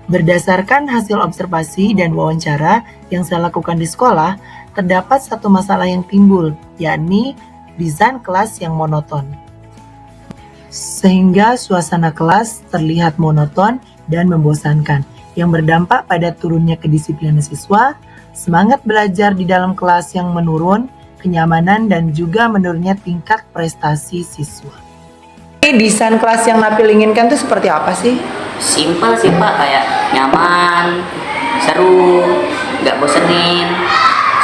Berdasarkan hasil observasi dan wawancara yang saya lakukan di sekolah, terdapat satu masalah yang timbul, yakni desain kelas yang monoton. Sehingga suasana kelas terlihat monoton dan membosankan, yang berdampak pada turunnya kedisiplinan siswa, semangat belajar di dalam kelas yang menurun, kenyamanan, dan juga menurunnya tingkat prestasi siswa. Desain kelas yang Napil inginkan itu seperti apa sih? Simpel sih Pak, kayak nyaman, seru, nggak bosenin.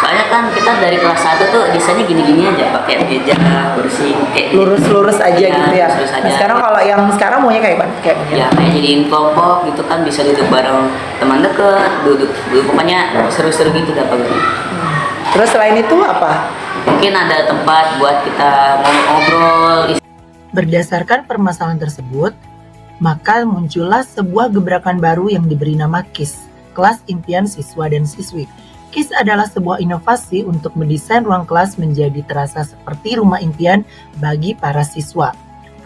Soalnya kan kita dari kelas 1 tuh desainnya gini-gini aja, pakai meja, kursi, kayak Lurus-lurus aja gitu ya. lurus aja. Nah, sekarang kalau yang sekarang maunya kayak Ya kayak jadiin kelompok gitu kan, bisa duduk bareng teman deket, duduk pokoknya seru-seru gitu dah Pak. Terus selain itu apa? Mungkin ada tempat buat kita ngobrol. Berdasarkan permasalahan tersebut, maka muncullah sebuah gebrakan baru yang diberi nama KIS, Kelas Impian Siswa dan Siswi. KIS adalah sebuah inovasi untuk mendesain ruang kelas menjadi terasa seperti rumah impian bagi para siswa.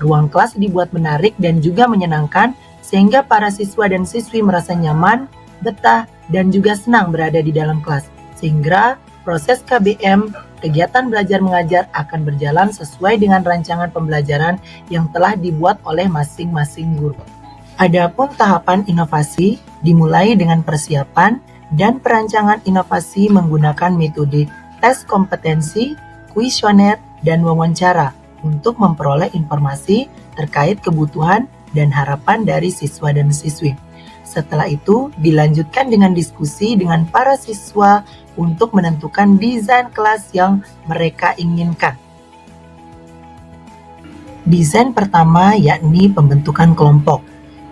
Ruang kelas dibuat menarik dan juga menyenangkan sehingga para siswa dan siswi merasa nyaman, betah, dan juga senang berada di dalam kelas. Sehingga proses KBM, kegiatan belajar mengajar, akan berjalan sesuai dengan rancangan pembelajaran yang telah dibuat oleh masing-masing guru. Adapun tahapan inovasi dimulai dengan persiapan dan perancangan inovasi menggunakan metode tes kompetensi, kuesioner, dan wawancara untuk memperoleh informasi terkait kebutuhan dan harapan dari siswa dan siswi. Setelah itu, dilanjutkan dengan diskusi dengan para siswa untuk menentukan desain kelas yang mereka inginkan. Desain pertama yakni pembentukan kelompok,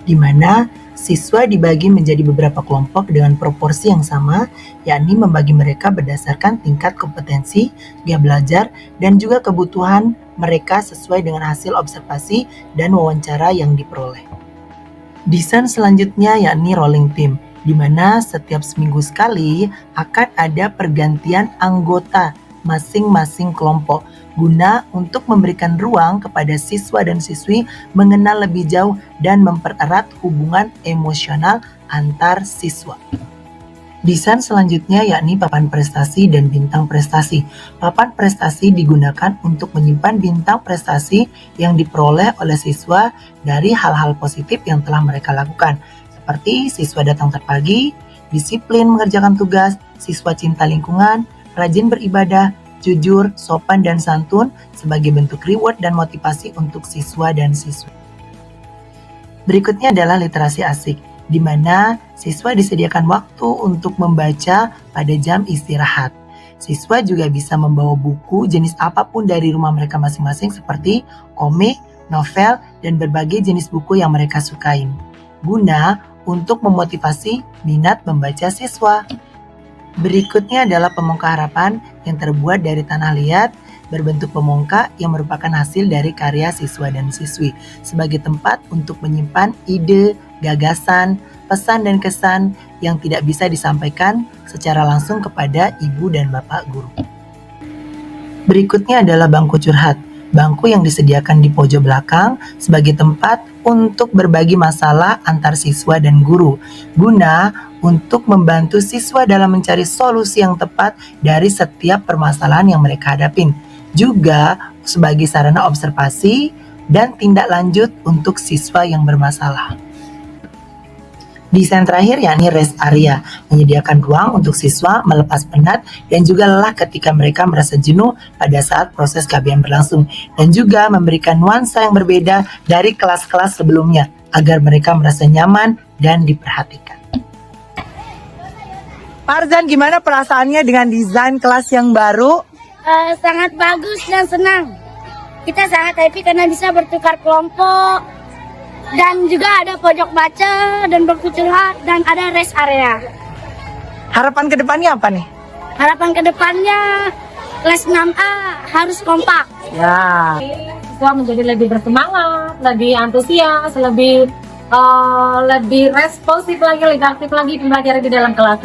di mana siswa dibagi menjadi beberapa kelompok dengan proporsi yang sama, yakni membagi mereka berdasarkan tingkat kompetensi, gaya belajar, dan juga kebutuhan mereka sesuai dengan hasil observasi dan wawancara yang diperoleh. Desain selanjutnya yakni rolling team, di mana setiap seminggu sekali akan ada pergantian anggota masing-masing kelompok guna untuk memberikan ruang kepada siswa dan siswi mengenal lebih jauh dan mempererat hubungan emosional antar siswa. Desain selanjutnya yakni papan prestasi dan bintang prestasi. Papan prestasi digunakan untuk menyimpan bintang prestasi yang diperoleh oleh siswa dari hal-hal positif yang telah mereka lakukan, seperti siswa datang terpagi, disiplin mengerjakan tugas, siswa cinta lingkungan, rajin beribadah, jujur, sopan dan santun sebagai bentuk reward dan motivasi untuk siswa dan siswi. Berikutnya adalah literasi asik, di mana siswa disediakan waktu untuk membaca pada jam istirahat. Siswa juga bisa membawa buku jenis apapun dari rumah mereka masing-masing seperti komik, novel, dan berbagai jenis buku yang mereka sukain, guna untuk memotivasi minat membaca siswa. Berikutnya adalah pemongka harapan yang terbuat dari tanah liat berbentuk pemongka yang merupakan hasil dari karya siswa dan siswi sebagai tempat untuk menyimpan ide, gagasan, pesan dan kesan yang tidak bisa disampaikan secara langsung kepada ibu dan bapak guru. Berikutnya adalah bangku curhat. Bangku yang disediakan di pojok belakang sebagai tempat untuk berbagi masalah antar siswa dan guru, guna untuk membantu siswa dalam mencari solusi yang tepat dari setiap permasalahan yang mereka hadapin. Juga sebagai sarana observasi dan tindak lanjut untuk siswa yang bermasalah. Desain terakhir yakni rest area, menyediakan ruang untuk siswa melepas penat dan juga lelah ketika mereka merasa jenuh pada saat proses KBM berlangsung, dan juga memberikan nuansa yang berbeda dari kelas-kelas sebelumnya agar mereka merasa nyaman dan diperhatikan. Farzan, gimana perasaannya dengan desain kelas yang baru? Sangat bagus dan senang. Kita sangat happy karena bisa bertukar kelompok. Dan juga ada pojok baca dan bangku curhat dan ada rest area. Harapan kedepannya apa nih? Harapan kedepannya kelas 6A harus kompak. Ya. Siswa menjadi lebih bersemangat, lebih antusias, lebih responsif lagi, lebih aktif lagi pembelajaran di dalam kelas.